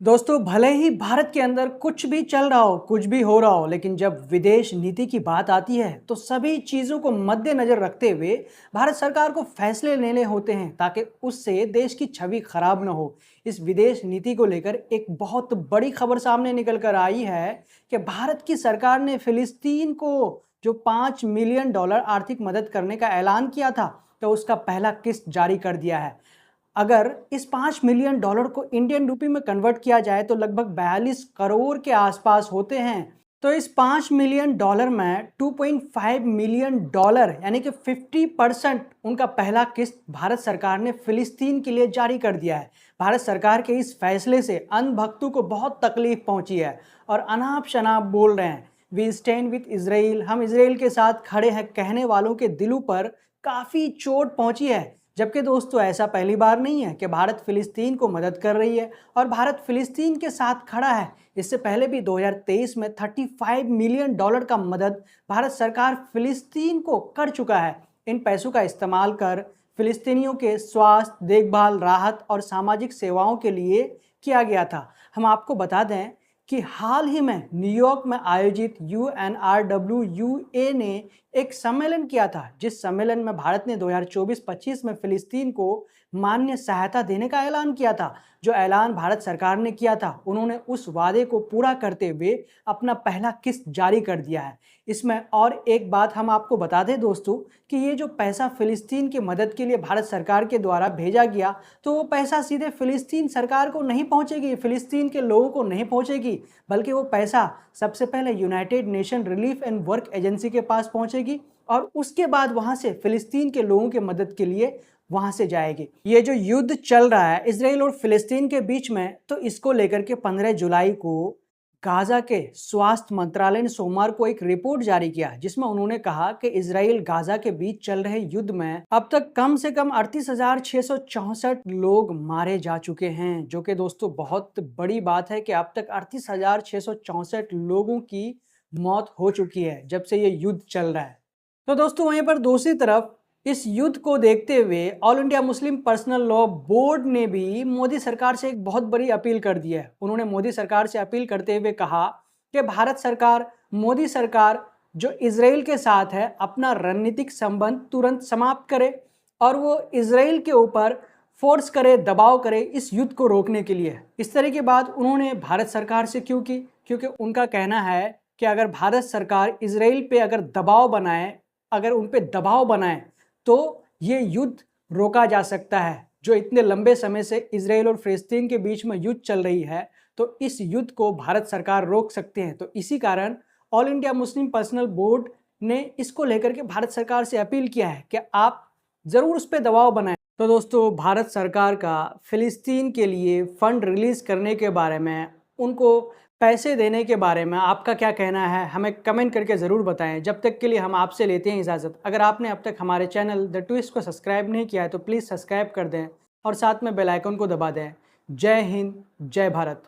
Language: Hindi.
दोस्तों भले ही भारत के अंदर कुछ भी चल रहा हो, कुछ भी हो रहा हो, लेकिन जब विदेश नीति की बात आती है तो सभी चीज़ों को मद्देनज़र रखते हुए भारत सरकार को फैसले लेने होते हैं ताकि उससे देश की छवि खराब ना हो। इस विदेश नीति को लेकर एक बहुत बड़ी खबर सामने निकल कर आई है कि भारत की सरकार ने फिलिस्तीन को जो $5 मिलियन आर्थिक मदद करने का ऐलान किया था, तो उसका पहला किस्त जारी कर दिया है। अगर इस $5 मिलियन को इंडियन रुपी में कन्वर्ट किया जाए तो लगभग 42 करोड़ के आसपास होते हैं। तो इस $5 मिलियन में $2.5 मिलियन यानी कि 50% उनका पहला किस्त भारत सरकार ने फिलिस्तीन के लिए जारी कर दिया है। भारत सरकार के इस फैसले से अन्य भक्तों को बहुत तकलीफ पहुंची है और अनाप शनाप बोल रहे हैं, वी स्टैंड विद इजराइल, हम इजराइल के साथ खड़े हैं कहने वालों के दिलों पर काफ़ी चोट पहुंची है। जबकि दोस्तों ऐसा पहली बार नहीं है कि भारत फिलिस्तीन को मदद कर रही है और भारत फिलिस्तीन के साथ खड़ा है। इससे पहले भी 2023 में $35 मिलियन का मदद भारत सरकार फिलिस्तीन को कर चुका है। इन पैसों का इस्तेमाल कर फिलिस्तीनियों के स्वास्थ्य, देखभाल, राहत और सामाजिक सेवाओं के लिए किया गया था। हम आपको बता दें कि हाल ही में न्यूयॉर्क में आयोजित UNRWA ने एक सम्मेलन किया था, जिस सम्मेलन में भारत ने 2024-25 में फिलिस्तीन को मान्य सहायता देने का ऐलान किया था। जो ऐलान भारत सरकार ने किया था, उन्होंने उस वादे को पूरा करते हुए अपना पहला किस्त जारी कर दिया है। इसमें और एक बात हम आपको बता दें दोस्तों कि ये जो पैसा फिलिस्तीन की मदद के लिए भारत सरकार के द्वारा भेजा गया, तो वो पैसा सीधे फिलिस्तीन सरकार को नहीं पहुंचेगी, फिलिस्तीन के लोगों को नहीं पहुंचेगी, बल्कि वो पैसा सबसे पहले United nation relief and work agency के पास पहुंचेगी और उसके बाद वहां से फिलिस्तीन के लोगों की मदद के लिए वहां से जाएगी। ये जो युद्ध चल रहा है इजराइल और फिलिस्तीन के बीच में, तो इसको लेकर के 15 जुलाई को गाजा के स्वास्थ्य मंत्रालय ने सोमवार को एक रिपोर्ट जारी किया, जिसमें उन्होंने कहा कि इजराइल गाजा के बीच चल रहे युद्ध में अब तक कम से कम 38,664 लोग मारे जा चुके हैं, जो कि दोस्तों बहुत बड़ी बात है कि अब तक 38,664 लोगों की मौत हो चुकी है जब से ये युद्ध चल रहा है। तो दोस्तों वहीं पर दूसरी तरफ इस युद्ध को देखते हुए all India Muslim personal law board ने भी मोदी सरकार से एक बहुत बड़ी अपील कर दी है। उन्होंने मोदी सरकार से अपील करते हुए कहा कि भारत सरकार, मोदी सरकार जो इजराइल के साथ है, अपना रणनीतिक संबंध तुरंत समाप्त करे और वो इजराइल के ऊपर फोर्स करे, दबाव करे इस युद्ध को रोकने के लिए। इस तरह की बात उन्होंने भारत सरकार से क्यों की? क्योंकि उनका कहना है कि अगर भारत सरकार इजराइल पे अगर दबाव बनाए, अगर उन पे दबाव बनाए तो ये युद्ध रोका जा सकता है। जो इतने लंबे समय से इजराइल और फिलिस्तीन के बीच में युद्ध चल रही है, तो इस युद्ध को भारत सरकार रोक सकते हैं। तो इसी कारण all India Muslim personal board ने इसको लेकर के भारत सरकार से अपील किया है कि आप ज़रूर उस पर दबाव बनाएं। तो दोस्तों भारत सरकार का फिलिस्तीन के लिए फंड रिलीज करने के बारे में, उनको पैसे देने के बारे में आपका क्या कहना है, हमें कमेंट करके ज़रूर बताएं। जब तक के लिए हम आपसे लेते हैं इजाज़त। अगर आपने अब तक हमारे चैनल द ट्विस्ट को सब्सक्राइब नहीं किया है तो प्लीज़ सब्सक्राइब कर दें और साथ में बेल आइकन को दबा दें। जय हिंद, जय भारत।